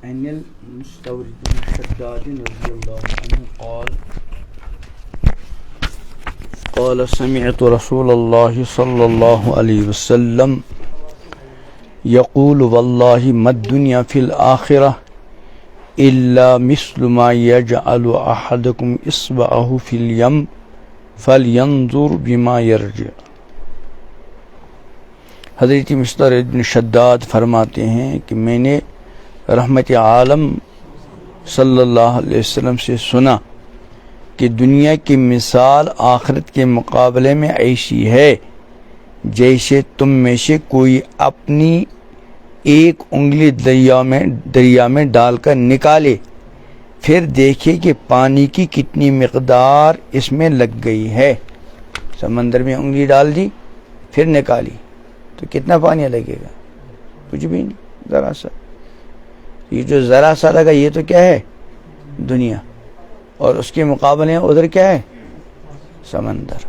عن المستورد بن شداد رضي الله عنه قال سمعت رسول الله صلى الله عليه وسلم يقول والله ما الدنيا في الآخرة إلا مثل ما يجعل أحدكم إصبعه في اليم فلينظر بما يرجع. حضرت مستورد بن شداد فرماتے ہیں کہ میں نے رحمت عالم صلی اللہ علیہ وسلم سے سنا کہ دنیا کی مثال آخرت کے مقابلے میں ایسی ہے جیسے تم میں سے کوئی اپنی ایک انگلی دریا میں ڈال کر نکالے، پھر دیکھے کہ پانی کی کتنی مقدار اس میں لگ گئی ہے. سمندر میں انگلی ڈال دی پھر نکالی تو کتنا پانی لگے گا؟ کچھ بھی نہیں، ذرا سا. یہ جو ذرا سا لگا یہ تو کیا ہے؟ دنیا. اور اس کے مقابلے میں ادھر کیا ہے؟ سمندر.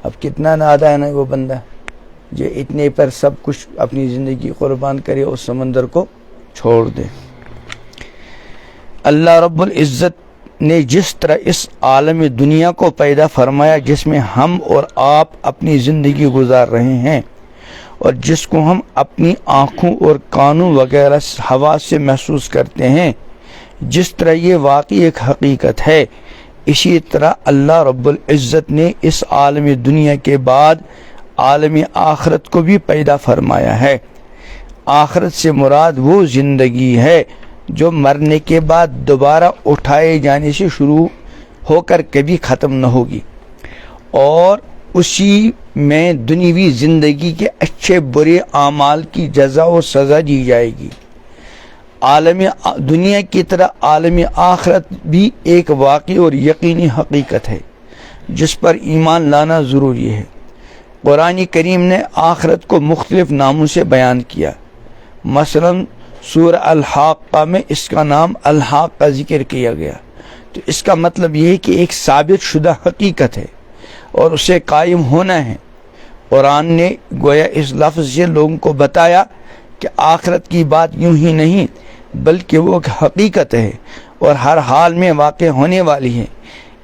اب کتنا نادان ہے نا وہ بندہ جو اتنے پر سب کچھ اپنی زندگی قربان کرے اور سمندر کو چھوڑ دے. اللہ رب العزت نے جس طرح اس عالم دنیا کو پیدا فرمایا جس میں ہم اور آپ اپنی زندگی گزار رہے ہیں اور جس کو ہم اپنی آنکھوں اور کانوں وغیرہ حواس سے محسوس کرتے ہیں، جس طرح یہ واقعی ایک حقیقت ہے، اسی طرح اللہ رب العزت نے اس عالم دنیا کے بعد عالم آخرت کو بھی پیدا فرمایا ہے. آخرت سے مراد وہ زندگی ہے جو مرنے کے بعد دوبارہ اٹھائے جانے سے شروع ہو کر کبھی ختم نہ ہوگی، اور اسی میں دنیوی زندگی کے اچھے برے اعمال کی جزا و سزا دی جائے گی. عالم دنیا کی طرح عالم آخرت بھی ایک واقعی اور یقینی حقیقت ہے جس پر ایمان لانا ضروری ہے. قرآن کریم نے آخرت کو مختلف ناموں سے بیان کیا. مثلا سورہ الحاقہ میں اس کا نام الحاق کا ذکر کیا گیا، تو اس کا مطلب یہ ہے کہ ایک ثابت شدہ حقیقت ہے اور اسے قائم ہونا ہے. قرآن نے گویا اس لفظ سے لوگوں کو بتایا کہ آخرت کی بات یوں ہی نہیں بلکہ وہ ایک حقیقت ہے اور ہر حال میں واقع ہونے والی ہے.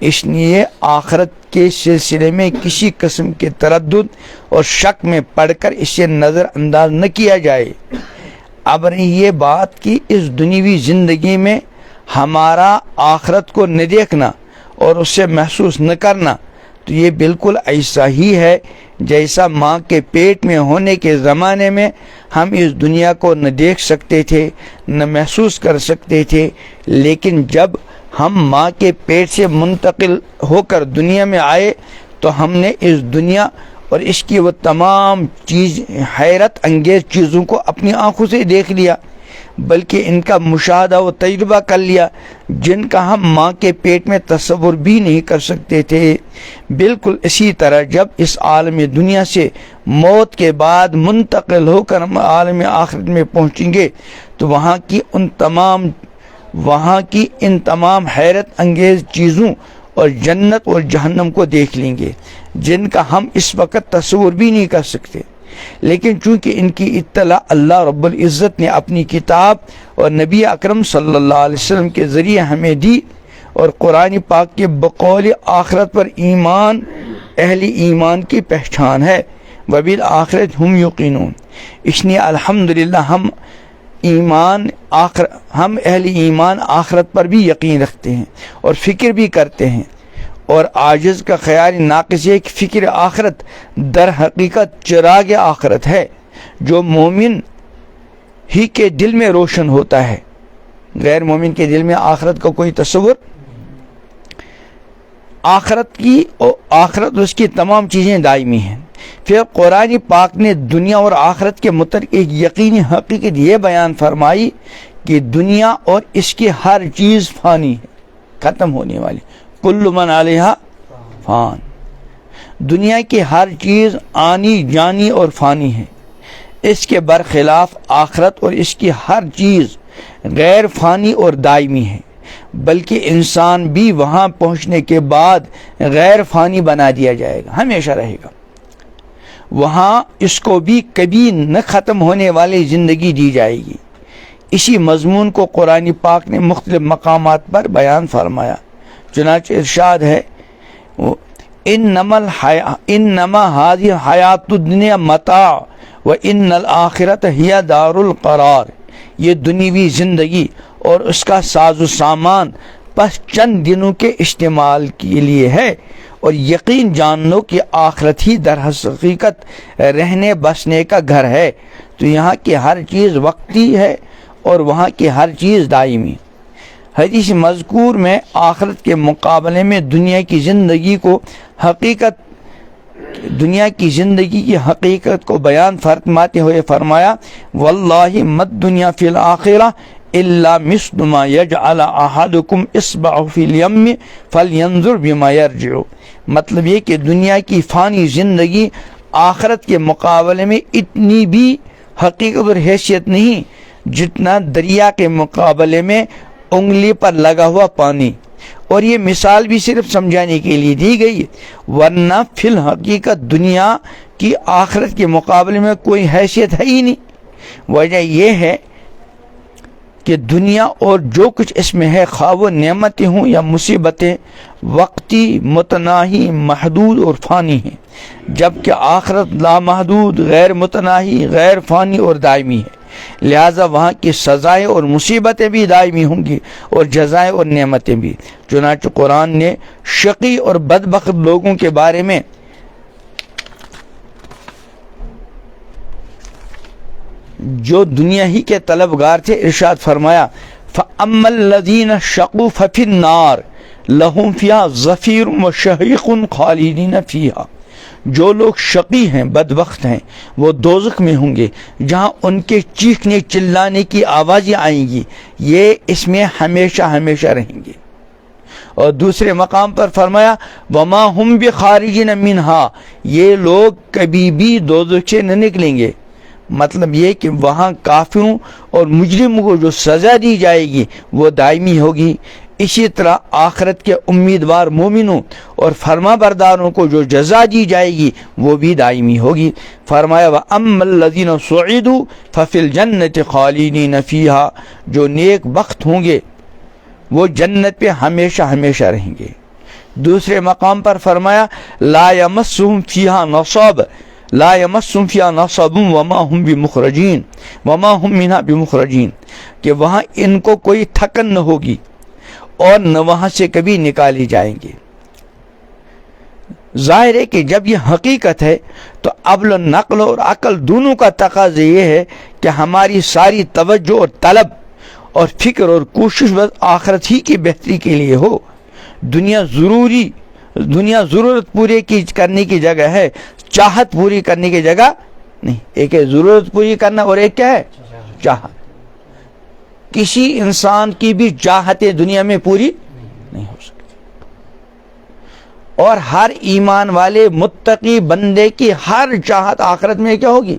اس لیے آخرت کے سلسلے میں کسی قسم کے تردد اور شک میں پڑھ کر اسے نظر انداز نہ کیا جائے. اب یہ بات کہ اس دنیوی زندگی میں ہمارا آخرت کو نہ دیکھنا اور اسے محسوس نہ کرنا، تو یہ بالکل ایسا ہی ہے جیسا ماں کے پیٹ میں ہونے کے زمانے میں ہم اس دنیا کو نہ دیکھ سکتے تھے نہ محسوس کر سکتے تھے، لیکن جب ہم ماں کے پیٹ سے منتقل ہو کر دنیا میں آئے تو ہم نے اس دنیا اور اس کی وہ تمام حیرت انگیز چیزوں کو اپنی آنکھوں سے دیکھ لیا، بلکہ ان کا مشاہدہ و تجربہ کر لیا جن کا ہم ماں کے پیٹ میں تصور بھی نہیں کر سکتے تھے. بالکل اسی طرح جب اس عالم دنیا سے موت کے بعد منتقل ہو کر ہم عالم آخرت میں پہنچیں گے تو وہاں کی ان تمام حیرت انگیز چیزوں اور جنت اور جہنم کو دیکھ لیں گے جن کا ہم اس وقت تصور بھی نہیں کر سکتے. لیکن چونکہ ان کی اطلاع اللہ رب العزت نے اپنی کتاب اور نبی اکرم صلی اللہ علیہ وسلم کے ذریعے ہمیں دی، اور قرآن پاک کے بقول آخرت پر ایمان اہل ایمان کی پہچان ہے. وبالآخرۃ ہم یوقنون. اس لیے الحمدللہ ہم اہل ایمان آخرت پر بھی یقین رکھتے ہیں اور فکر بھی کرتے ہیں، اور عاجز کا خیال ناقص ہے کہ فکر آخرت در حقیقت چراغ آخرت ہے جو مومن ہی کے دل میں روشن ہوتا ہے. غیر مومن کے دل میں آخرت کا کوئی تصور، آخرت اس کی تمام چیزیں دائمی ہیں. پھر قرآن پاک نے دنیا اور آخرت کے متعلق ایک یقینی حقیقت یہ بیان فرمائی کہ دنیا اور اس کی ہر چیز فانی ہے، ختم ہونے والی. کل من علیہا فان. دنیا کی ہر چیز آنی جانی اور فانی ہے. اس کے برخلاف آخرت اور اس کی ہر چیز غیر فانی اور دائمی ہے، بلکہ انسان بھی وہاں پہنچنے کے بعد غیر فانی بنا دیا جائے گا، ہمیشہ رہے گا. وہاں اس کو بھی کبھی نہ ختم ہونے والی زندگی دی جائے گی. اسی مضمون کو قرآن پاک نے مختلف مقامات پر بیان فرمایا۔ چنانچہ ارشاد ہے انما هذه حیات الدنیا متاع وان الآخرۃ ہی دار القرار، یہ دنیوی زندگی اور اس کا ساز و سامان بس چند دنوں کے استعمال کے لیے ہے، اور یقین جان لو کہ آخرت ہی در حقیقت رہنے بسنے کا گھر ہے۔ تو یہاں کی ہر چیز وقتی ہے اور وہاں کی ہر چیز دائمی۔ حدیث مذکور میں آخرت کے مقابلے میں دنیا کی زندگی کی حقیقت کو بیان فرماتے ہوئے فرمایا واللہ مد دنیا فی الآخرہ الا مثل ما یجعل احدکم اصبعہ فی الیم فلینظر بما یرجع، مطلب یہ کہ دنیا کی فانی زندگی آخرت کے مقابلے میں اتنی بھی حقیقت اور حیثیت نہیں جتنا دریا کے مقابلے میں انگلی پر لگا ہوا پانی، اور یہ مثال بھی صرف سمجھانے کے لیے دی گئی، ورنہ فی الحقیقت دنیا کی آخرت کے مقابلے میں کوئی حیثیت ہے ہی نہیں۔ وجہ یہ ہے کہ دنیا اور جو کچھ اس میں ہے، خواہ وہ نعمتیں ہوں یا مصیبتیں، وقتی، متناہی، محدود اور فانی ہیں، جبکہ آخرت لامحدود، غیر متناہی، غیر فانی اور دائمی ہے، لہذا وہاں کی سزائیں اور مصیبتیں بھی دائمی ہوں گی اور جزائیں اور نعمتیں بھی۔ چنانچہ قرآن نے شقی اور بدبخت لوگوں کے بارے میں جو دنیا ہی کے طلبگار تھے ارشاد فرمایا فَأَمَّا الَّذِينَ شَقُوا فَفِي النَّارِ لَهُمْ فِيهَا زَفِيرٌ وَشَهِيقٌ خَالِدِينَ فِيهَا، جو لوگ شقی ہیں، بدبخت ہیں، وہ دوزخ میں ہوں گے جہاں ان کے چیخنے چلانے کی آوازیں آئیں گی، یہ اس میں ہمیشہ ہمیشہ رہیں گے۔ اور دوسرے مقام پر فرمایا وَمَا هُمْ بِخَارِجِينَ مِنْهَا، یہ لوگ کبھی بھی دوزخ سے نہ نکلیں گے۔ مطلب یہ کہ وہاں کافروں اور مجرموں کو جو سزا دی جائے گی وہ دائمی ہوگی، اسی طرح آخرت کے امیدوار مومنوں اور فرما برداروں کو جو جزا دی جائے گی وہ بھی دائمی ہوگی۔ فرمایا وَأَمَّا الَّذِينَ سُعِدُوا فَفِي الْجَنَّةِ خَالِدِينَ فِيهَا، جو نیک بخت ہوں گے وہ جنت پہ ہمیشہ ہمیشہ رہیں گے۔ دوسرے مقام پر فرمایا لا يمسهم فيها نصب لا يمسهم فيها نصب وما هم بمخرجين وما هم منها بمخرجين، کہ وہاں ان کو کوئی تھکن نہ ہوگی اور نہ وہاں سے کبھی نکالی جائیں گے۔ ظاہر ہے کہ جب یہ حقیقت ہے تو عقل و نقل اور عقل دونوں کا تقاضا یہ ہے کہ ہماری ساری توجہ اور طلب اور فکر اور کوشش بس آخرت ہی کی بہتری کے لیے ہو۔ دنیا ضرورت پوری کرنے کی جگہ ہے، چاہت پوری کرنے کی جگہ نہیں۔ ایک ہے ضرورت پوری کرنا اور ایک کیا ہے؟ چاہت۔ کسی انسان کی بھی چاہتیں دنیا میں پوری نہیں ہو سکتی، اور ہر ایمان والے متقی بندے کی ہر چاہت آخرت میں کیا ہوگی؟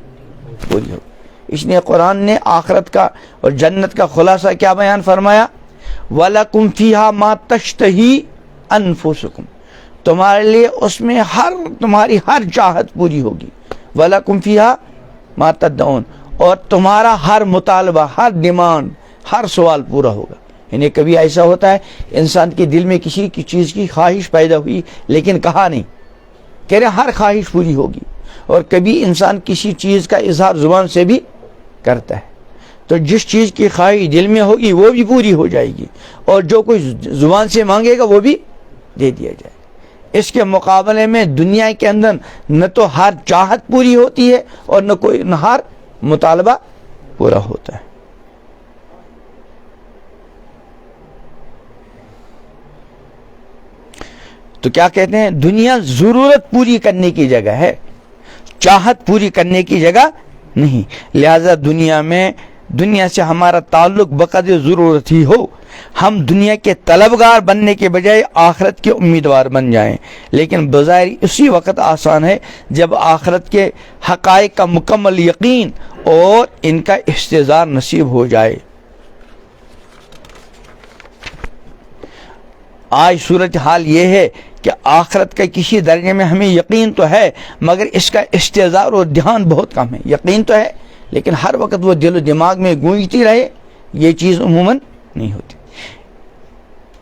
پوری ہوگی۔ اس لیے قرآن نے آخرت کا اور جنت کا خلاصہ کیا بیان فرمایا وَلَكُمْ فِيهَا مَا تَشْتَهِي أَنفُسُكُمْ، تمہارے لیے اس میں تمہاری ہر چاہت پوری ہوگی۔ وَلَكُمْ فِيهَا مَا تَدَّعُونَ، اور تمہارا ہر مطالبہ، ہر ڈیمانڈ، ہر سوال پورا ہوگا۔ یعنی کبھی ایسا ہوتا ہے انسان کے دل میں کسی کی چیز کی خواہش پیدا ہوئی لیکن کہا نہیں، کہہ رہے ہر خواہش پوری ہوگی، اور کبھی انسان کسی چیز کا اظہار زبان سے بھی کرتا ہے، تو جس چیز کی خواہش دل میں ہوگی وہ بھی پوری ہو جائے گی، اور جو کوئی زبان سے مانگے گا وہ بھی دے دیا جائے گا۔ اس کے مقابلے میں دنیا کے اندر نہ تو ہر چاہت پوری ہوتی ہے اور نہ ہر مطالبہ پورا ہوتا ہے۔ تو کیا کہتے ہیں؟ دنیا ضرورت پوری کرنے کی جگہ ہے، چاہت پوری کرنے کی جگہ نہیں، لہذا دنیا سے ہمارا تعلق بقدر ضرورت ہی ہو۔ ہم دنیا کے طلبگار بننے کے بجائے آخرت کے امیدوار بن جائیں، لیکن بظاہر اسی وقت آسان ہے جب آخرت کے حقائق کا مکمل یقین اور ان کا استحضار نصیب ہو جائے۔ آج صورتحال یہ ہے کہ آخرت کا کسی درجے میں ہمیں یقین تو ہے مگر اس کا استحضار اور دھیان بہت کم ہے۔ یقین تو ہے لیکن ہر وقت وہ دل و دماغ میں گونجتی رہے یہ چیز عموماً نہیں ہوتی،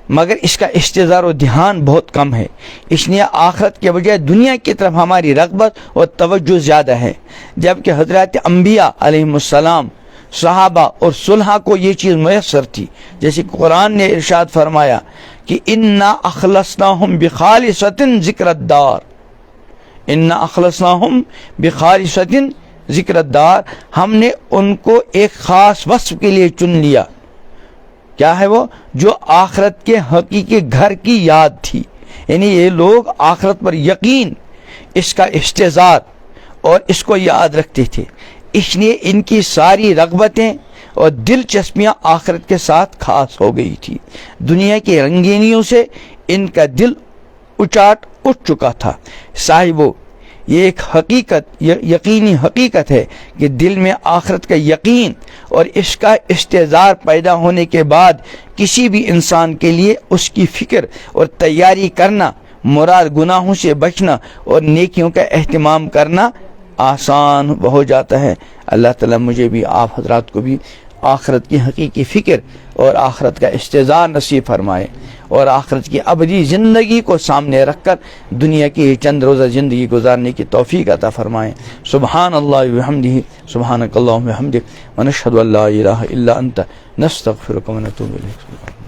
مگر اس کا استحضار و دھیان بہت کم ہے، اس لیے آخرت کے بجائے دنیا کی طرف ہماری رغبت اور توجہ زیادہ ہے، جبکہ حضرات انبیاء علیہم السلام، صحابہ اور صلحاء کو یہ چیز میسر تھی، جیسے قرآن نے ارشاد فرمایا کہ انا اخلصناہم بخالصۃ ذکر الدار، انا اخلصناہم بخالصۃ ذکر الدار، ہم نے ان کو ایک خاص وصف کے لیے چن لیا، کیا ہے وہ؟ جو آخرت کے حقیقی گھر کی یاد تھی، یعنی یہ لوگ آخرت پر یقین، اس کا استحضار اور اس کو یاد رکھتے تھے، اس لیے ان کی ساری رغبتیں اور دلچسپیاں آخرت کے ساتھ خاص ہو گئی تھی، دنیا کی رنگینیوں سے ان کا دل اچاٹ اٹھ چکا تھا۔ صاحبو، یہ ایک حقیقت، یقینی حقیقت ہے کہ دل میں آخرت کا یقین اور اس کا استحضار پیدا ہونے کے بعد کسی بھی انسان کے لیے اس کی فکر اور تیاری کرنا، مراد گناہوں سے بچنا اور نیکیوں کا اہتمام کرنا آسان ہو جاتا ہے۔ اللہ تعالیٰ مجھے بھی، آپ حضرات کو بھی آخرت کی حقیقی فکر اور آخرت کا استحضار نصیب فرمائے، اور آخرت کی ابدی زندگی کو سامنے رکھ کر دنیا کی چند روزہ زندگی گزارنے کی توفیق عطا فرمائے۔ سبحان اللہ وبحمدہ، سبحانک اللہم وبحمدک، ونشہد ان لا الہ الا انت، نستغفرک ونتوب الیک۔